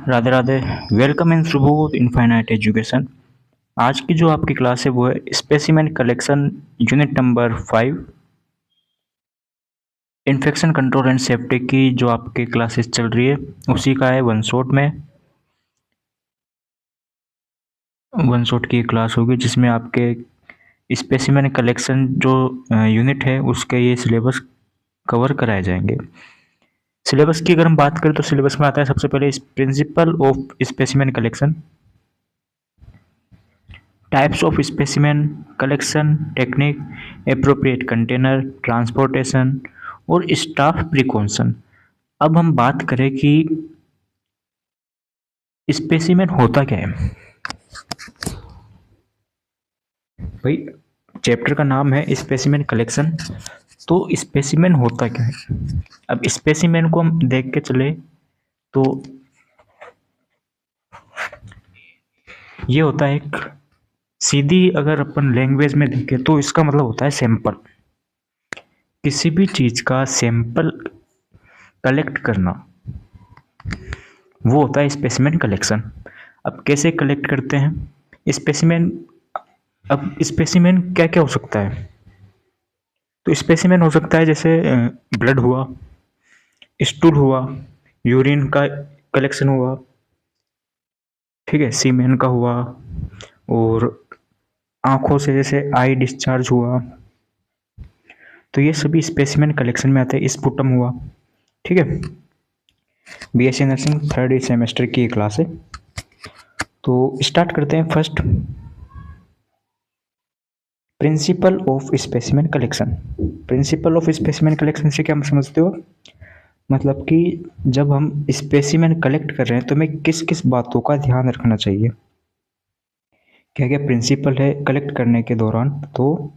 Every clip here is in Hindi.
Radhe Radhe. Welcome in Subodh infinite education. आज की जो आपकी क्लास है वो है specimen collection unit number 5 infection control and safety की जो आपकी क्लासेस चल रही है उसी का है वन शॉट की क्लास होगी जिसमें आपके स्पेसिमेन कलेक्शन जो यूनिट है उसके ये सिलेबस कवर कराए जाएंगे। सिलेबस की अगर हम बात करें तो सिलेबस में आता है सबसे पहले principle of specimen collection, types of specimen collection technique, appropriate container, transportation और स्टाफ प्रिकॉशन। अब हम बात करें कि स्पेसिमेन होता क्या है। भाई चैप्टर का नाम है स्पेसिमेन कलेक्शन, तो स्पेसिमेन होता क्या है। अब स्पेसिमेन को हम देख के चले तो ये होता है एक सीधी, अगर अपन लैंग्वेज में देखें तो इसका मतलब होता है सैंपल। किसी भी चीज का सैंपल कलेक्ट करना वो होता है स्पेसिमेन कलेक्शन। अब कैसे कलेक्ट करते हैं स्पेसिमेन। अब स्पेसिमेन क्या क्या हो सकता है, तो स्पेसिमेन हो सकता है जैसे ब्लड हुआ, स्टूल हुआ, यूरिन का कलेक्शन हुआ, ठीक है, सीमेन का हुआ, और आंखों से जैसे आई डिस्चार्ज हुआ, तो ये सभी स्पेसिमेन कलेक्शन में आते हैं। स्पुटम हुआ, ठीक है। बीएससी नर्सिंग थर्ड सेमेस्टर की क्लास है, तो स्टार्ट करते हैं। First, principle of specimen collection. Principle of specimen collection से क्या समझते हो, मतलब कि जब हम स्पेसिमेन कलेक्ट कर रहे हैं तो हमें किस किस बातों का ध्यान रखना चाहिए, क्या क्या प्रिंसिपल है कलेक्ट करने के दौरान। तो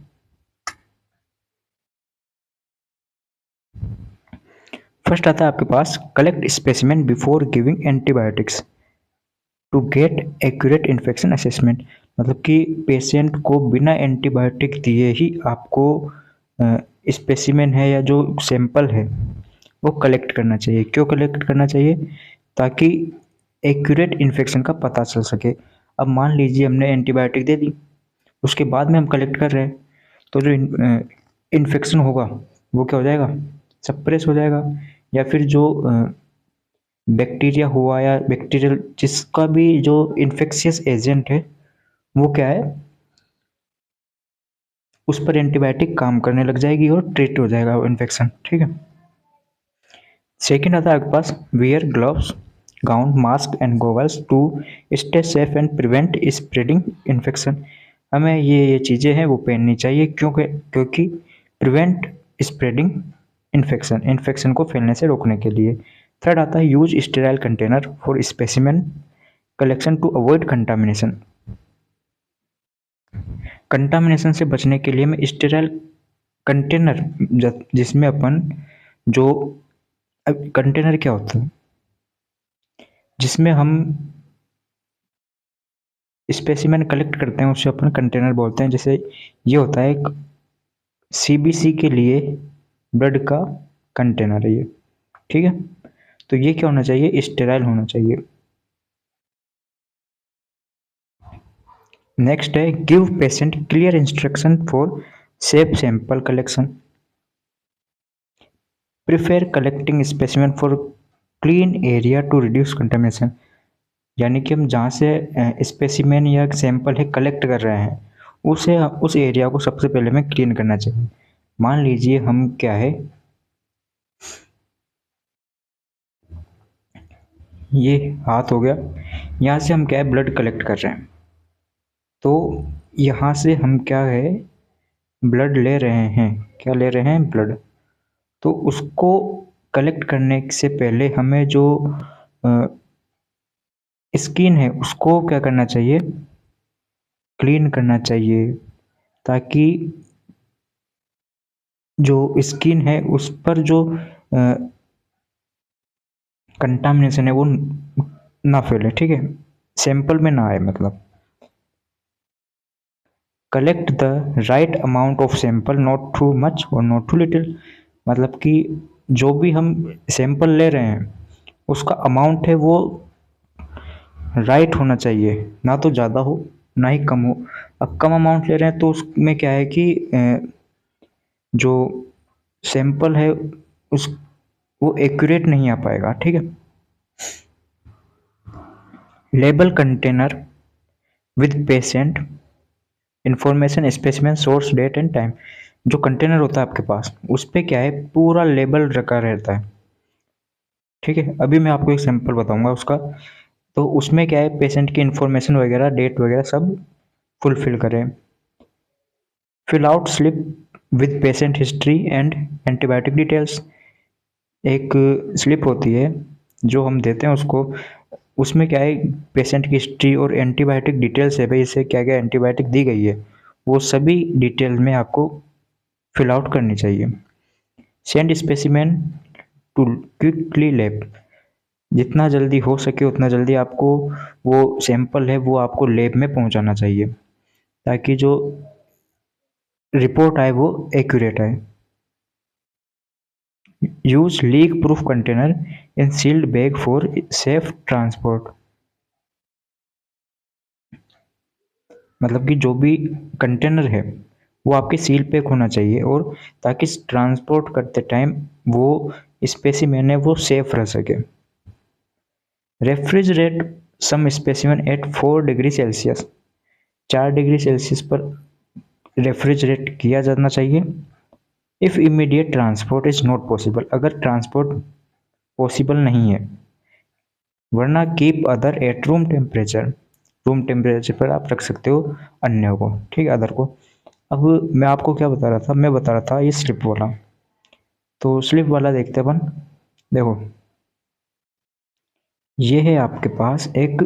फर्स्ट आता है आपके पास collect specimen before giving antibiotics to get accurate infection assessment. मतलब कि पेशेंट को बिना एंटीबायोटिक दिए ही आपको स्पेसिमेन है या जो सैंपल है वो कलेक्ट करना चाहिए। क्यों कलेक्ट करना चाहिए, ताकि एक्यूरेट इन्फेक्शन का पता चल सके। अब मान लीजिए हमने एंटीबायोटिक दे दी, उसके बाद में हम कलेक्ट कर रहे हैं, तो जो इन्फेक्शन होगा वो क्या हो जाएगा, सप्रेस हो जाएगा। या फिर जो बैक्टीरिया हुआ या बैक्टीरियल जिसका भी जो इन्फेक्शियस एजेंट है वो क्या है, उस पर एंटीबायोटिक काम करने लग जाएगी और ट्रीट हो जाएगा वो इन्फेक्शन, ठीक है। सेकेंड आता है आपके पास wear gloves gown mask and goggles to stay safe and prevent spreading infection. हमें ये चीज़ें हैं वो पहननी चाहिए, क्योंकि प्रिवेंट स्प्रेडिंग इन्फेक्शन को फैलने से रोकने के लिए। थर्ड आता है use sterile container for specimen collection to avoid contamination. Contamination से बचने के लिए हमें स्टेराइल कंटेनर, जिसमें अपन जो कंटेनर क्या होता है, जिसमें हम स्पेसिमेन कलेक्ट करते हैं उसे अपन कंटेनर बोलते हैं। जैसे ये होता है एक सीबीसी के लिए ब्लड का कंटेनर है ये, ठीक है। तो ये क्या होना चाहिए, स्टेराइल होना चाहिए। नेक्स्ट है give patient clear instruction for safe sample collection. Prefer collecting specimen for clean area to reduce contamination. यानी कि हम जहाँ से स्पेसिमेन या सैंपल है कलेक्ट कर रहे हैं उस एरिया को सबसे पहले हमें क्लीन करना चाहिए। मान लीजिए हम क्या है, ये हाथ हो गया, यहाँ से हम क्या है ब्लड कलेक्ट कर रहे हैं, तो यहाँ से हम क्या है ब्लड ले रहे हैं। क्या ले रहे हैं, ब्लड। तो उसको कलेक्ट करने से पहले हमें जो स्किन है उसको क्या करना चाहिए, क्लीन करना चाहिए, ताकि जो स्किन है उस पर जो कंटामिनेशन है वो ना फैले, ठीक है, सैंपल में ना आए। मतलब collect the right amount of sample, not too much और नॉट टू लिटिल। मतलब कि जो भी हम सैंपल ले रहे हैं उसका अमाउंट है वो राइट होना चाहिए, ना तो ज़्यादा हो ना ही कम हो। अब कम अमाउंट ले रहे हैं तो उसमें क्या है कि जो सैंपल है उस वो एक्यूरेट नहीं आ पाएगा, ठीक है। Label container with patient information, specimen, source, date and time. जो कंटेनर होता है आपके पास उस पे क्या है, पूरा लेबल रखा रहता है, ठीक है। अभी मैं आपको एक सैंपल बताऊंगा उसका। तो उसमें क्या है, पेशेंट की इंफॉर्मेशन वगैरह, डेट वगैरह सब फुलफिल करें। Fill out slip with patient history and antibiotic details. एक स्लिप होती है जो हम देते हैं उसको, उसमें क्या है, पेशेंट की हिस्ट्री और एंटीबायोटिक डिटेल्स है, भाई इसे क्या क्या एंटीबायोटिक दी गई है, वो सभी डिटेल में आपको फिल आउट करनी चाहिए। Send specimen to quickly lab. जितना जल्दी हो सके उतना जल्दी आपको वो सैंपल है वो आपको लैब में पहुंचाना चाहिए, ताकि जो रिपोर्ट आए वो एक्यूरेट आए। Use leak proof container in sealed bag for safe transport. मतलब कि जो भी कंटेनर है वो आपके सील पैक होना चाहिए, और ताकि ट्रांसपोर्ट करते टाइम वो स्पेसिमेन है वो सेफ रह सके। Refrigerate some specimen at 4 degree Celsius. 4 degree Celsius पर रेफ्रिजरेट किया जाना चाहिए। If immediate transport is not possible, अगर ट्रांसपोर्ट पॉसिबल नहीं है, वरना keep other at room temperature. Room temperature पर आप रख सकते हो अन्य को, ठीक है, अदर को। अब मैं आपको क्या बता रहा था, मैं बता रहा था ये स्लिप वाला। तो स्लिप वाला देखते हैं अपन। देखो, ये है आपके पास एक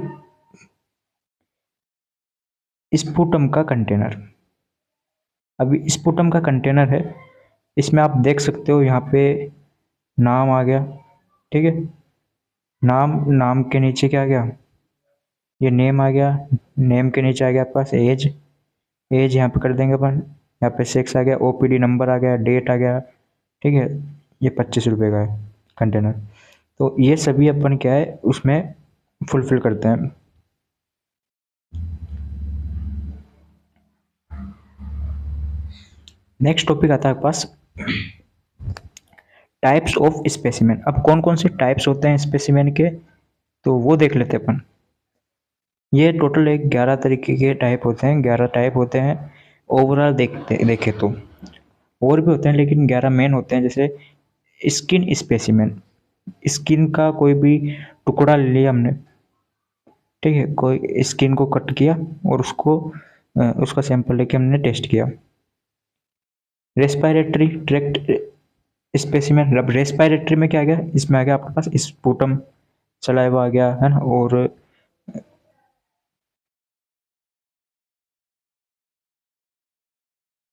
स्पुटम का कंटेनर। अभी स्पुटम का कंटेनर है, इसमें आप देख सकते हो यहाँ पे नाम आ गया, ठीक है। नाम के नीचे क्या आ गया, ये नेम आ गया। नेम के नीचे आ गया आपके पास एज। एज यहाँ पे कर देंगे अपन। यहाँ पे सेक्स आ गया, ओपीडी नंबर आ गया, डेट आ गया, ठीक है। ये 25 रुपये का है कंटेनर। तो ये सभी अपन क्या है उसमें फुलफिल करते हैं। नेक्स्ट टॉपिक आता है आपके पास टाइप्स ऑफ स्पेसिमेन। अब कौन कौन से टाइप्स होते हैं स्पेसिमेन के, तो वो देख लेते हैं अपन। ये टोटल एक 11 तरीके के टाइप होते हैं, 11 टाइप होते हैं ओवरऑल देखे तो। और भी होते हैं लेकिन 11 मेन होते हैं। जैसे स्किन स्पेसिमेन, स्किन का कोई भी टुकड़ा ले लिया हमने, ठीक है, कोई स्किन को कट किया और उसका सैंपल लेके हमने टेस्ट किया। रेस्पिरेटरी ट्रैक्ट स्पेसिमेन, अब रेस्पिरेटरी में क्या आ गया, इसमें आ गया आपके पास स्पूटम, सलाइवा आ गया है ना, और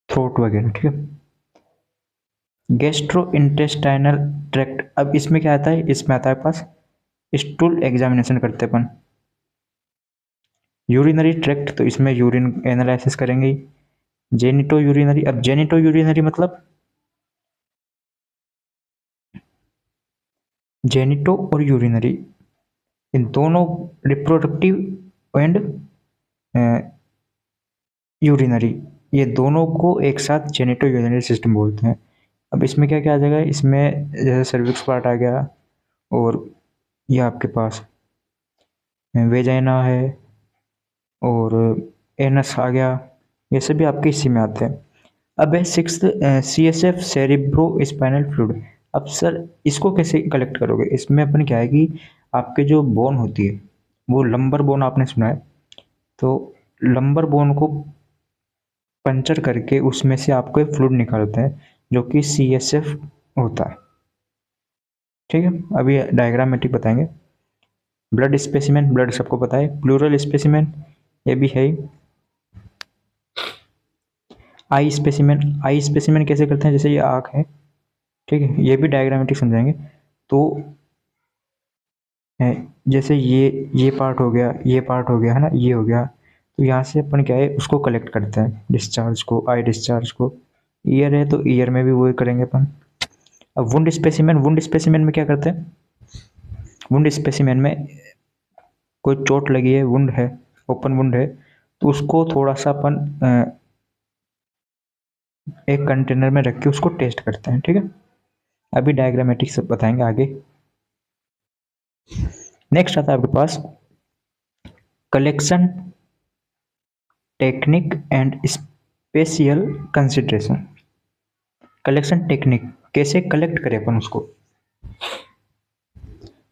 थ्रोट वगैरह, ठीक है। गैस्ट्रो इंटेस्टाइनल ट्रैक्ट, अब इसमें क्या आता है, इसमें आता है पास स्टूल एग्जामिनेशन करते अपन। यूरिनरी ट्रैक्ट, तो इसमें यूरिन एनालिसिस करेंगे। जेनिटो यूरिनरी, अब जेनिटो यूरिनरी मतलब जेनिटो और यूरिनरी इन दोनों रिप्रोडक्टिव एंड यूरिनरी, ये दोनों को एक साथ जेनिटो यूरिनरी सिस्टम बोलते हैं। अब इसमें क्या क्या आ जाएगा, इसमें जैसे सर्विक्स पार्ट आ गया, और ये आपके पास वेजाइना है, और एनस आ गया, ये सभी आपके इसी में आते हैं। अब है six CSF cerebro spinal fluid. अब सर इसको कैसे कलेक्ट करोगे, इसमें अपन क्या है कि आपके जो बोन होती है वो लंबर बोन आपने सुना है, तो लंबर बोन को पंचर करके उसमें से आपको एक फ्लूइड निकालते हैं जो कि CSF होता है, ठीक है। अभी डायग्रामेटिक बताएंगे। ब्लड स्पेसिमेन, ब्लड सबको पता है। प्लूरल स्पेसिमेन, ये भी है। आई स्पेसिमेन, आई स्पेसिमेन कैसे करते हैं, जैसे ये आँख है, ठीक है, ये भी डायग्रामेटिक समझाएंगे। तो जैसे ये पार्ट हो गया, ये पार्ट हो गया है ना, ये हो गया, तो यहाँ से अपन क्या है उसको कलेक्ट करते हैं, डिस्चार्ज को, आई डिस्चार्ज को। ईयर है तो ईयर में भी वही करेंगे अपन। अब वुंड स्पेसिमेन, वुंड स्पेसिमेन में क्या करते हैं, वुंड स्पेसिमेन में कोई चोट लगी है, वुंड है, ओपन वुंड है, तो उसको थोड़ा सा अपन एक कंटेनर में रख के उसको टेस्ट करते हैं। ठीक है, अभी डायग्रामेटिक से बताएंगे आगे। नेक्स्ट आता है आपके पास collection technique and special consideration. Collection technique, कैसे कलेक्ट करें अपन उसको,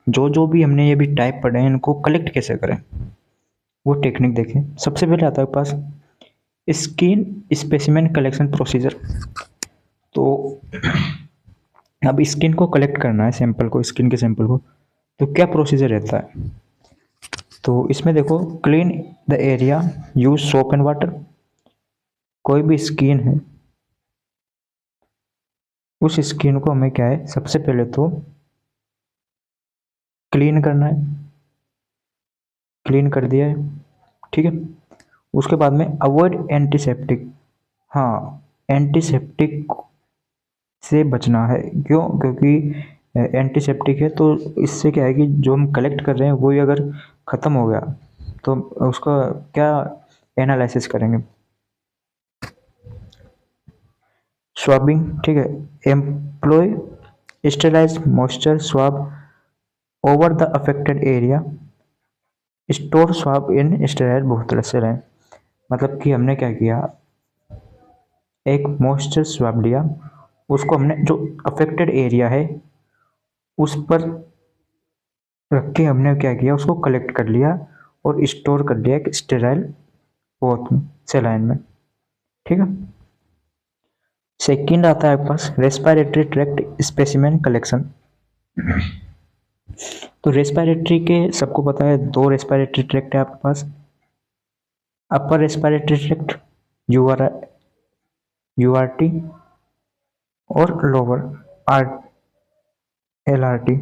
जो भी हमने ये भी टाइप पढ़े हैं इनको कलेक्ट कैसे करें, वो टेक्निक देखें। सबसे पहले आता है आपके पास स्किन स्पेसिमेन कलेक्शन प्रोसीजर। तो अब स्किन को कलेक्ट करना है, सैंपल को, स्किन के सैंपल को, तो क्या प्रोसीजर रहता है। तो इसमें देखो, clean the area, use soap and water. कोई भी स्किन है, उस स्किन को हमें क्या है, सबसे पहले तो क्लीन करना है। क्लीन कर दिया है, ठीक है। उसके बाद में अवॉइड एंटीसेप्टिक, हाँ, एंटीसेप्टिक से बचना है। क्यों? क्योंकि एंटीसेप्टिक है, तो इससे क्या है कि जो हम कलेक्ट कर रहे हैं वही अगर ख़त्म हो गया तो उसका क्या एनालिसिस करेंगे। स्वाबिंग, ठीक है, employ sterile moisture swab over the affected area, store swab in sterile बोतल से लें। मतलब कि हमने क्या किया, एक मॉइस्चर स्वाब लिया, उसको हमने जो अफेक्टेड एरिया है उस पर रख के हमने क्या किया, उसको कलेक्ट कर लिया और स्टोर कर लिया एक स्टेराइल पोत में, सेलाइन में। ठीक है। सेकंड आता है आपके पास रेस्पिरेटरी ट्रैक्ट स्पेसिमेन कलेक्शन। तो रेस्पिरेटरी के सबको पता है, दो रेस्पिरेटरी ट्रैक्ट है आपके पास, अपर रेस्पिरेटरी ट्रैक्ट यूआरटी और लोअर आर एलआरटी।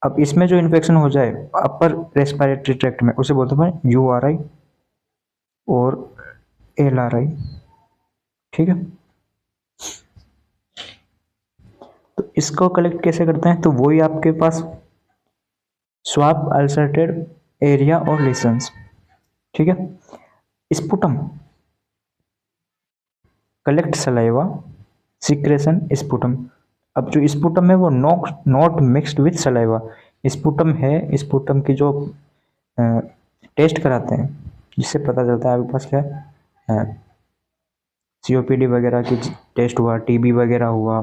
अब इसमें जो इन्फेक्शन हो जाए अपर रेस्पिरेटरी ट्रैक्ट में, उसे बोलते हैं यूआरआई और एलआरआई। ठीक है। तो इसको कलेक्ट कैसे करते हैं, तो वही आपके पास स्वाब अल्सरेटेड एरिया और लीशंस। ठीक है। Sputum, collect saliva secretion sputum. अब जो स्पुटम है वो not mixed with saliva. Sputum है, स्पुटम की जो टेस्ट कराते हैं जिससे पता चलता है आपके पास क्या है, सीओपीडी वगैरह की टेस्ट हुआ, टीबी वगैरह हुआ।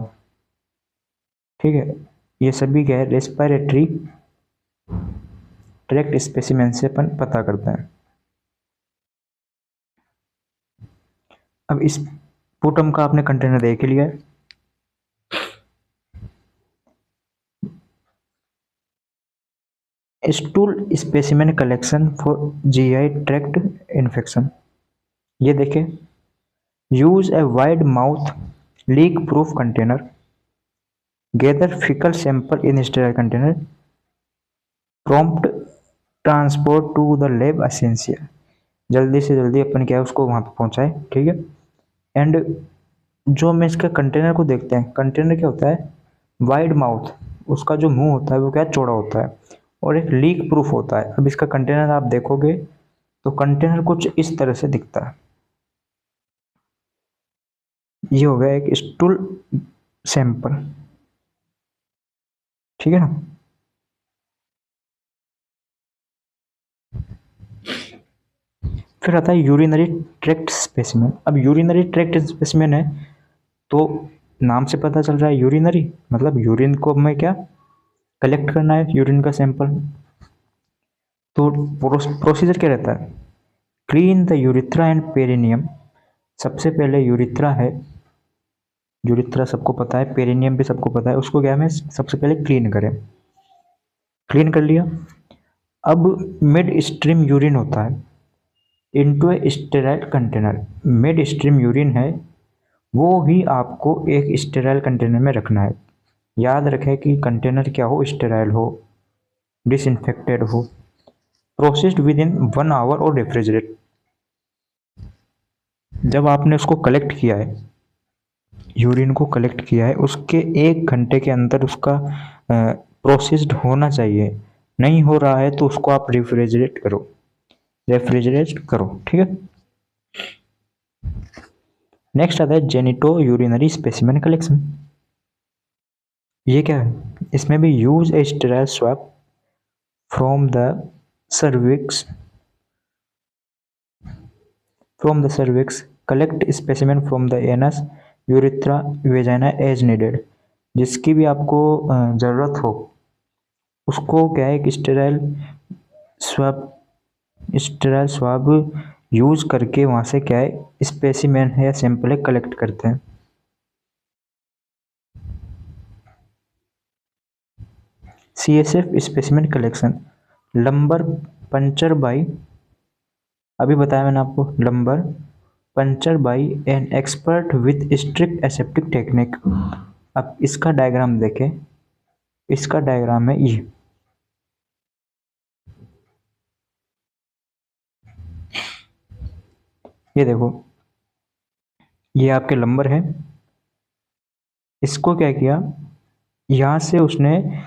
ठीक है, ये सभी क्या है, रेस्पिरेटरी ट्रैक्ट स्पेसिमेन से अपन पता करते हैं। अब इस स्पुटम का आपने कंटेनर देख लिया है। Stool specimen collection for GI tract infection. ये देखें, use a wide mouth leak proof container, gather faecal sample in sterile container, prompt transport to the lab essential. जल्दी से जल्दी अपन क्या है उसको वहाँ पे पहुँचाए। ठीक है। एंड जो हम इसका कंटेनर को देखते हैं, कंटेनर क्या होता है, वाइड माउथ, उसका जो मुंह होता है वो क्या चौड़ा होता है और एक लीक प्रूफ होता है। अब इसका कंटेनर आप देखोगे तो कंटेनर कुछ इस तरह से दिखता है। ये हो गया एक स्टूल सैंपल। ठीक है ना। फिर आता है यूरिनरी ट्रैक्ट स्पेसिमेन। अब यूरिनरी ट्रैक्ट स्पेसिमेन है तो नाम से पता चल रहा है यूरिनरी, मतलब यूरिन को हमें क्या कलेक्ट करना है, यूरिन का सैंपल। तो प्रोसीजर क्या रहता है, clean the urethra and perineum. सबसे पहले यूरिथ्रा है, यूरिथ्रा सबको पता है, पेरिनियम भी सबको पता है, उसको क्या हमें सबसे पहले क्लीन करें। क्लीन कर लिया। अब मिड स्ट्रीम यूरिन होता है, into a sterile container. Mid stream urine है वो भी आपको एक स्टेराइल कंटेनर में रखना है। याद रखें कि कंटेनर क्या हो, स्टेराइल हो, डिसइंफेक्टेड हो, प्रोसेस्ड विद इन 1 आवर और रेफ्रिजरेट। जब आपने उसको कलेक्ट किया है, यूरिन को कलेक्ट किया है, उसके 1 घंटे के अंदर उसका प्रोसेस्ड होना चाहिए। नहीं हो रहा है तो उसको आप रेफ्रिजरेट करो, ठीक है। नेक्स्ट आता है जेनिटो यूरिनरी स्पेसिमेन कलेक्शन। ये क्या है? इसमें भी use a sterile swab from the cervix collect specimen from the anus urethra vagina as needed. जिसकी भी आपको ज़रूरत हो उसको क्या है, एक स्टेराइल स्वाब यूज करके वहाँ से क्या है स्पेसिमेन है या सैंपल है कलेक्ट करते हैं। CSF specimen collection lumbar puncture by, अभी बताया मैंने आपको, lumbar puncture by an expert with strict aseptic technique. अब इसका डायग्राम देखें, इसका डायग्राम है ये देखो, ये आपके लंबर है। इसको क्या किया, यहाँ से उसने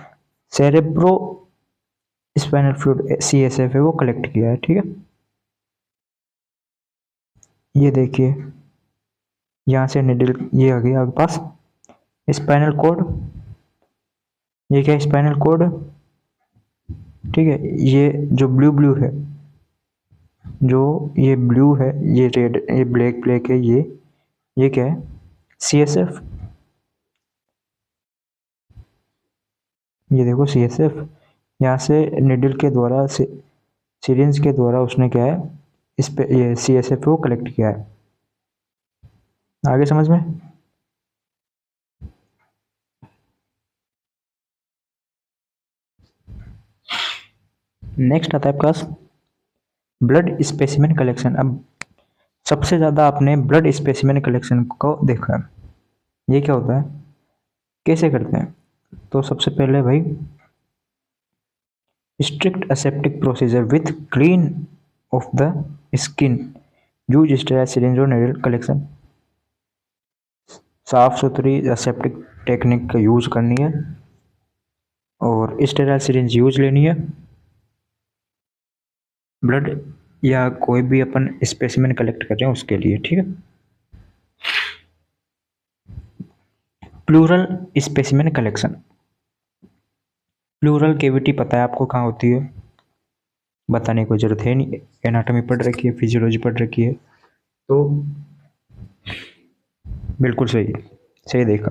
सेरेब्रो स्पाइनल फ्लूइड CSF है वो कलेक्ट किया है, ठीक है। ये देखिए यहाँ से निडल ये आ गया आपके पास स्पाइनल कोड, ये क्या स्पाइनल कोड, ठीक है। ये जो ब्लू है, जो ये ब्लू है, ये रेड, ये ब्लैक है, ये क्या है CSF। ये देखो CSF, यहाँ से निडल के द्वारा सिरिंज के द्वारा उसने क्या है इस पे ये CSF को कलेक्ट किया है। आगे समझ में? नेक्स्ट आता है आपके पास ब्लड स्पेसिमेन कलेक्शन। अब सबसे ज़्यादा आपने ब्लड स्पेसिमेन कलेक्शन को देखा है, ये क्या होता है, कैसे करते हैं? तो सबसे पहले भाई strict aseptic procedure with clean of the skin use sterile syringe और नेडल कलेक्शन। साफ सुथरी एसेप्टिक टेक्निक का यूज करनी है और स्टेराइल सिरिंज यूज लेनी है। ब्लड या कोई भी अपन स्पेसिमेन कलेक्ट कर रहे हैं उसके लिए, ठीक है। Pleural specimen collection, pleural cavity पता है आपको कहाँ होती है, बताने की जरूरत है नहीं, एनाटॉमी पढ़ रखी है, फिजियोलॉजी पढ़ रखी है, तो बिल्कुल सही सही देखा।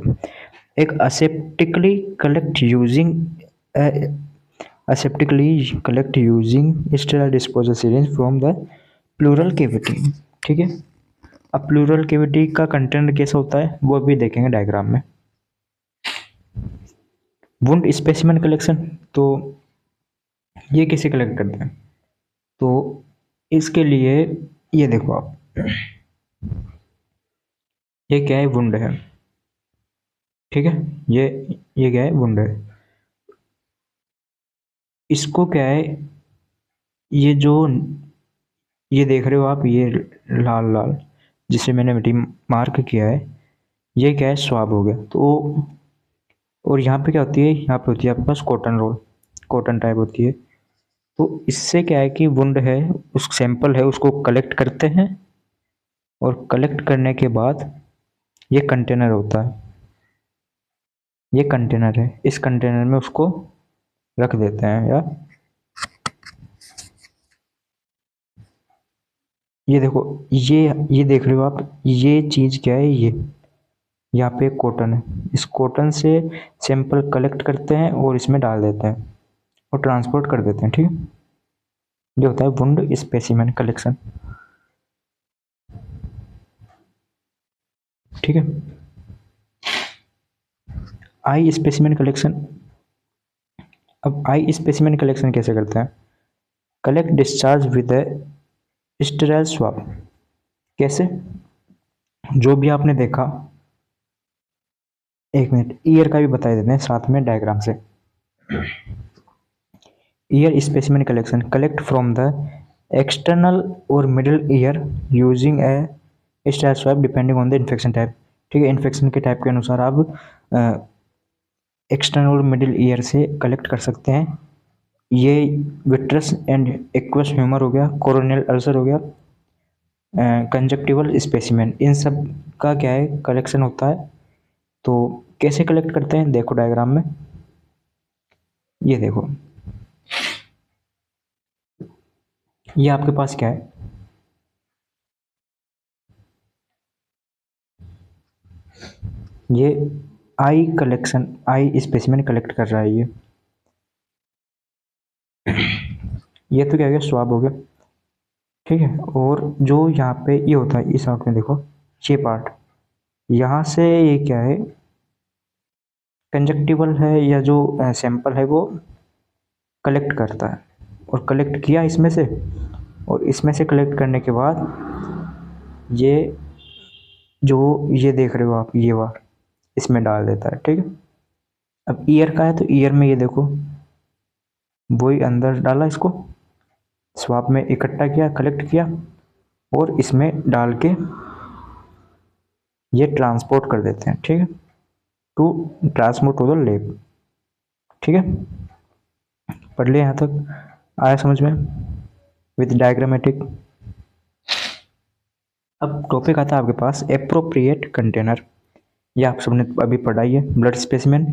एक aseptically collect using sterile disposal syringe from the pleural cavity, ठीक है। अब प्लूरल कैविटी का कंटेंट कैसा होता है वो भी देखेंगे डायग्राम में। वुंड स्पेसिमेन कलेक्शन, तो ये कैसे कलेक्ट करते हैं, तो इसके लिए ये देखो आप, ये क्या है वुंड है, ठीक है। ये क्या है वुंड है, इसको क्या है, ये जो ये देख रहे हो आप, ये लाल लाल जिसे मैंने मार्क किया है, ये क्या है स्वाब हो गया। तो और यहाँ पे क्या होती है, यहाँ पे होती है आपके पास कॉटन रोल, कॉटन टाइप होती है। तो इससे क्या है कि वुंड है उस सैंपल है उसको कलेक्ट करते हैं और कलेक्ट करने के बाद ये कंटेनर होता है, ये कंटेनर है, इस कंटेनर में उसको रख देते हैं। या ये देखो, ये देख रहे हो आप, ये चीज़ क्या है, ये यहाँ पे कॉटन है, इस कॉटन से सैंपल कलेक्ट करते हैं और इसमें डाल देते हैं और ट्रांसपोर्ट कर देते हैं, ठीक है। ये होता है वुंड स्पेसिमेन कलेक्शन, ठीक है। आई स्पेसिमेन कलेक्शन, अब आई स्पेसिमेन कलेक्शन कैसे करते हैं, collect discharge with sterile swab. कैसे, जो भी आपने देखा, एक मिनट ईयर का भी बता देते हैं साथ में डायग्राम से। Ear specimen collection collect from the external और middle ear using a sterile swab depending on the infection type, ठीक है। इन्फेक्शन के टाइप के अनुसार आप एक्सटर्नल और मिडिल ईयर से कलेक्ट कर सकते हैं ये विट्रस एंड एक्वस ह्यूमर हो गया, कोरोनियल अल्सर हो गया, कंजक्टिवल स्पेसिमेन, इन सब का क्या है कलेक्शन होता है। तो कैसे कलेक्ट करते हैं देखो डायग्राम में, ये देखो ये आपके पास क्या है, ये आई कलेक्शन, आई स्पेसिमेन कलेक्ट कर रहा है ये तो क्या हो गया स्वाब हो गया, ठीक है। और जो यहाँ पे ये होता है इस आंख में देखो ये पार्ट, यहाँ से ये क्या है कंजक्टिवल है, या जो सैंपल है वो कलेक्ट करता है, और कलेक्ट किया इसमें से, और इसमें से कलेक्ट करने के बाद ये जो ये देख रहे हो आप ये वाला इसमें डाल देता है, ठीक है। अब ईयर का है तो ईयर में ये देखो वही अंदर डाला, इसको स्वाब में इकट्ठा किया कलेक्ट किया और इसमें डाल के ये ट्रांसपोर्ट कर देते हैं, ठीक है, to transport to the lab, ठीक है। पढ़ लिया यहाँ तक, आया समझ में विद डायग्रामेटिक। अब टॉपिक आता है आपके पास एप्रोप्रिएट कंटेनर, ये आप सबने अभी पढ़ा ही है। ब्लड स्पेसिमेन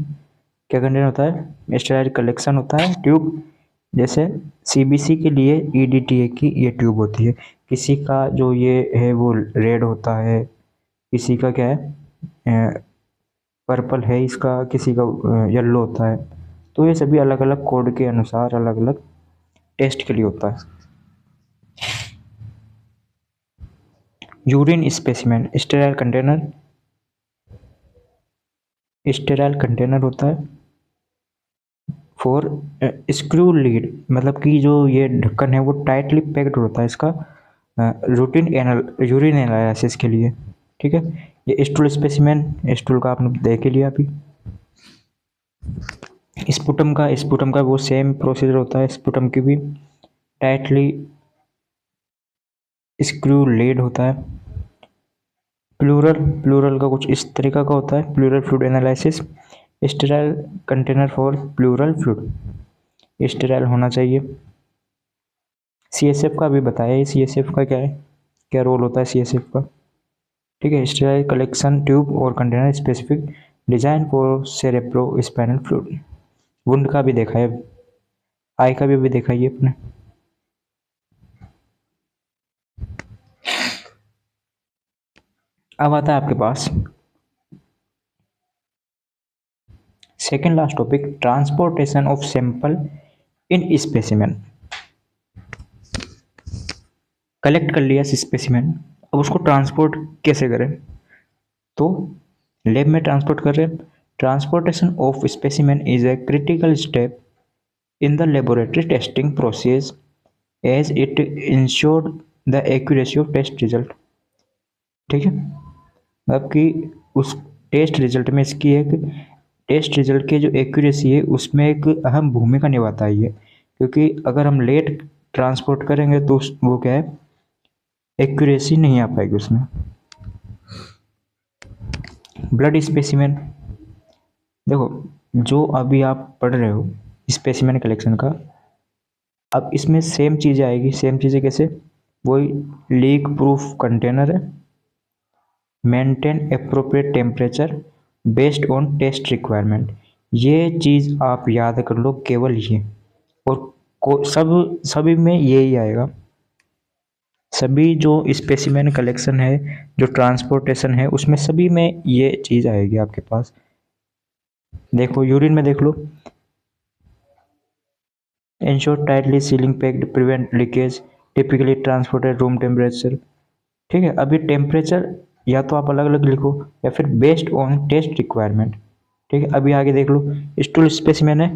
क्या कंटेनर होता है, स्टेराइल कलेक्शन होता है, ट्यूब, जैसे सीबीसी के लिए ईडीटीए की ये ट्यूब होती है, किसी का जो ये है वो रेड होता है, किसी का क्या है पर्पल है इसका, किसी का येलो होता है, तो ये सभी अलग अलग कोड के अनुसार अलग अलग टेस्ट के लिए होता है। यूरिन स्पेसिमेन स्टेराइल कंटेनर होता है फॉर स्क्रू लीड, मतलब कि जो ये ढक्कन है वो टाइटली पैक्ड होता है इसका रूटीन यूरिन एनालिसिस के लिए, ठीक है। ये स्टूल स्पेसिमेन, स्टूल का आपने देख ही लिया अभी। स्पुटम का वो सेम प्रोसीजर होता है, स्पुटम की भी टाइटली स्क्रू लीड होता है। प्लूरल का कुछ इस तरीका का होता है, pleural fluid analysis, sterile container for pleural fluid, sterile होना चाहिए। सीएसएफ का भी बताया, सीएसएफ का क्या है, क्या रोल होता है सीएसएफ का, ठीक है। स्टेराइल कलेक्शन ट्यूब और container specific design for cerebro spinal fluid. Wound का भी देखा है, आई का भी अभी देखा है अपने। अब आता है आपके पास second last topic, transportation of sample in specimen. Collect कर लिया स्पेसिमेन, अब उसको ट्रांसपोर्ट कैसे करें, तो लैब में ट्रांसपोर्ट कर रहे हैं। Transportation of specimen is a critical step in the laboratory testing process as it ensure the accuracy of test result, ठीक है। मतलब कि उस टेस्ट रिजल्ट में इसकी एक टेस्ट रिजल्ट की जो एक्यूरेसी है उसमें एक अहम भूमिका निभाता है ये, क्योंकि अगर हम लेट ट्रांसपोर्ट करेंगे तो वो क्या है एक्यूरेसी नहीं आ पाएगी उसमें। ब्लड स्पेसिमेन, देखो जो अभी आप पढ़ रहे हो स्पेसिमेन कलेक्शन का, अब इसमें सेम चीज़ें आएगी, सेम चीज़ें कैसे, वही लीक प्रूफ कंटेनर है, maintain appropriate temperature based on test requirement, ये चीज़ आप याद कर लो केवल ये, और सभी में यही आएगा, सभी जो स्पेसिमेन कलेक्शन है जो ट्रांसपोर्टेशन है उसमें सभी में ये चीज़ आएगी आपके पास। देखो यूरिन में देख लो, ensure tightly sealing packed prevent leakage typically transported room temperature, ठीक है। अभी टेम्परेचर या तो आप अलग अलग लिखो या फिर बेस्ड ऑन टेस्ट रिक्वायरमेंट, ठीक है। अभी आगे देख लो, स्टूल स्पेसिमेन है,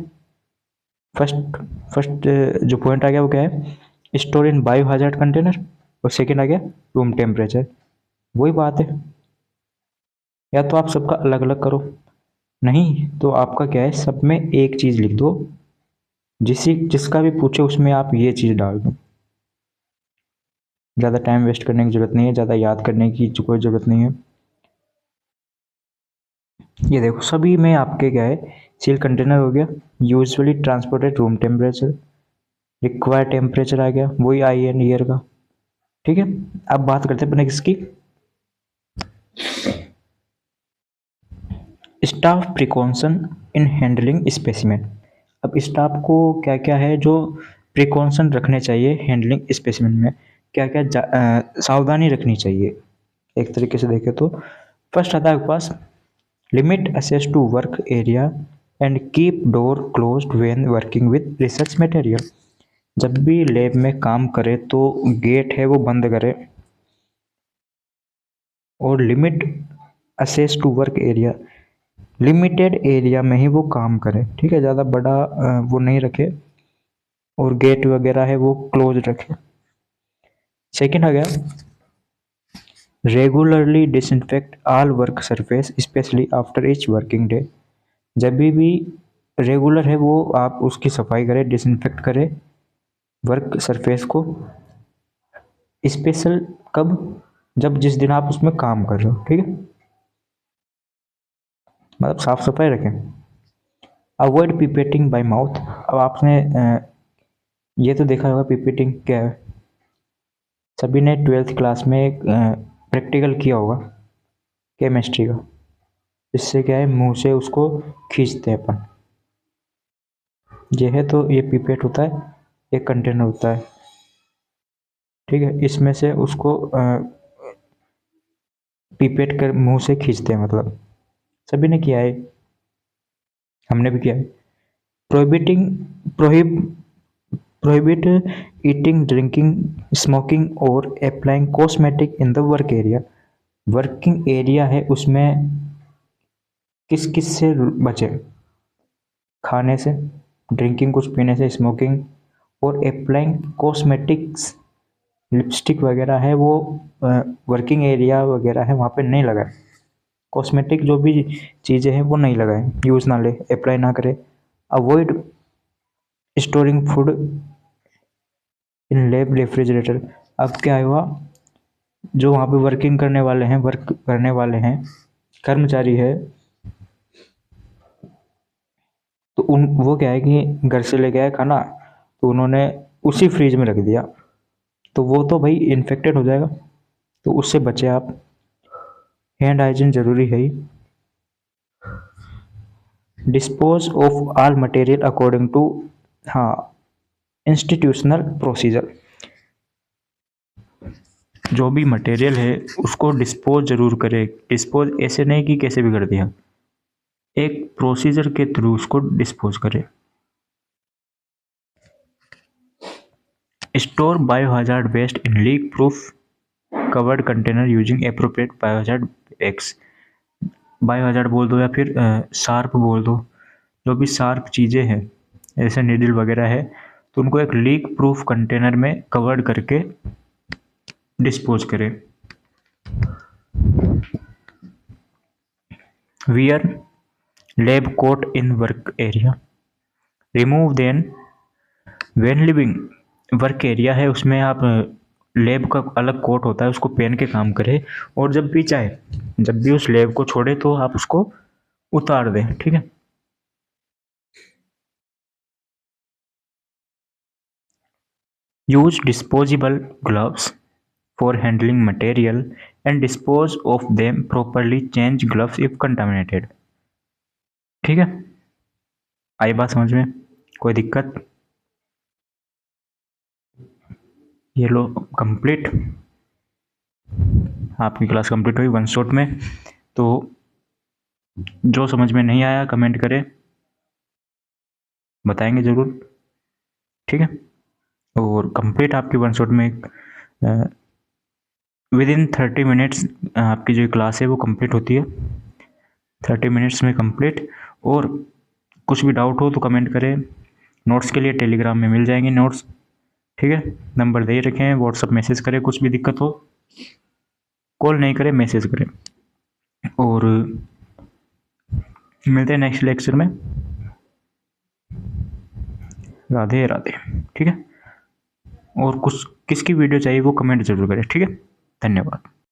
फर्स्ट जो पॉइंट आ गया वो क्या है, store in bio hazard container, और सेकेंड आ गया रूम टेम्परेचर, वही बात है। या तो आप सबका अलग अलग करो, नहीं तो आपका क्या है सब में एक चीज़ लिख दो, जिसका भी पूछे उसमें आप ये चीज़ डाल दो, ज़्यादा टाइम वेस्ट करने की ज़रूरत नहीं है, ज़्यादा याद करने की कोई ज़रूरत नहीं है। ये देखो सभी में आपके क्या है सील कंटेनर हो गया, usually transported room temperature, required temperature आ गया, वही आई एंड ईयर का। ठीक है, अब बात करते हैं अपने किसकी, staff precaution in handling specimen. अब स्टाफ को क्या क्या है जो प्रिकॉशन रखने चाहिए हैंडलिंग स्पेसिमेन में, क्या क्या सावधानी रखनी चाहिए। एक तरीके से देखें तो फर्स्ट आता है आपके पास, limit access to work area and keep door closed when working with research material. जब भी लैब में काम करे तो गेट है वो बंद करे, और limit access to work area, limited area में ही वो काम करे। ठीक है, ज़्यादा बड़ा वो नहीं रखे, और गेट वगैरह है वो क्लोज रखे। सेकंड आ गया, regularly disinfect all work surface specially after each working day. जब भी रेगुलर है वो आप उसकी सफाई करें, डिसइंफेक्ट करें वर्क सरफेस को, स्पेशल कब, जब जिस दिन आप उसमें काम कर रहे हो। ठीक है, मतलब साफ सफाई रखें। Avoid pipetting by mouth. अब आपने ये तो देखा होगा पिपेटिंग क्या है, सभी ने 12th क्लास में प्रैक्टिकल किया होगा केमिस्ट्री का। इससे क्या है, मुंह से उसको खींचते हैं अपन। ये है तो ये पिपेट होता है, एक कंटेनर होता है। ठीक है, इसमें से उसको पिपेट कर मुंह से खींचते हैं, मतलब सभी ने किया है, हमने भी किया है। Prohibiting prohib prohibit eating, drinking, smoking और applying cosmetic in the work area. Working area है उसमें किस किस से बचे, खाने से, ड्रिंकिंग कुछ पीने से, स्मोकिंग, और अप्लाइंग कॉस्मेटिक्स, लिपस्टिक वगैरह है वो वर्किंग एरिया वगैरह है वहाँ पे नहीं लगाए। कॉस्मेटिक जो भी चीज़ें हैं वो नहीं लगाएं, यूज़ ना ले, अप्लाई ना करें। Avoid storing food in lab refrigerator. अब क्या हुआ, जो वहाँ पे वर्किंग करने वाले हैं, वर्क करने वाले हैं, कर्मचारी है, तो उन वो क्या है कि घर से लेके आए खाना, तो उन्होंने उसी फ्रिज में रख दिया, तो वो तो भाई इन्फेक्टेड हो जाएगा, तो उससे बचे आप। हैंड हाइजीन जरूरी है ही। Dispose of all material according to, हाँ, इंस्टीट्यूशनल प्रोसीजर। जो भी मटेरियल है उसको डिस्पोज जरूर करे। डिस्पोज ऐसे नहीं कि कैसे भी कर दिया, एक प्रोसीजर के थ्रू उसको डिस्पोज करे। Store biohazard waste in leak proof covered container using appropriate biohazard bags. Biohazard बोल दो या फिर शार्प बोल दो, जो भी शार्प चीज़ें हैं जैसे नीडल वगैरह है, तो उनको एक लीक प्रूफ कंटेनर में कवर्ड करके डिस्पोज करें। Wear lab coat in work area, remove then when leaving. Work area है उसमें आप लैब का अलग कोट होता है उसको पहन के काम करें, और जब भी चाहे, जब भी उस लैब को छोड़े तो आप उसको उतार दें। ठीक है, use disposable gloves for handling material and dispose of them properly, change gloves if contaminated. ठीक है, आई बात समझ में, कोई दिक्कत? ये लो कंप्लीट, आपकी क्लास कंप्लीट हुई वन शॉट में। तो जो समझ में नहीं आया कमेंट करें, बताएंगे ज़रूर। ठीक है, और कंप्लीट आपकी वन शॉट में विद इन 30 मिनट्स आपकी जो क्लास है वो कंप्लीट होती है, 30 मिनट्स में कंप्लीट। और कुछ भी डाउट हो तो कमेंट करें। नोट्स के लिए टेलीग्राम में मिल जाएंगे नोट्स। ठीक है, नंबर दे रखे हैं, व्हाट्सअप मैसेज करें, कुछ भी दिक्कत हो, कॉल नहीं करें, मैसेज करें। और मिलते हैं नेक्स्ट लेक्चर में। राधे राधे। ठीक है, और कुछ किसकी वीडियो चाहिए वो कमेंट जरूर करें। ठीक है, धन्यवाद।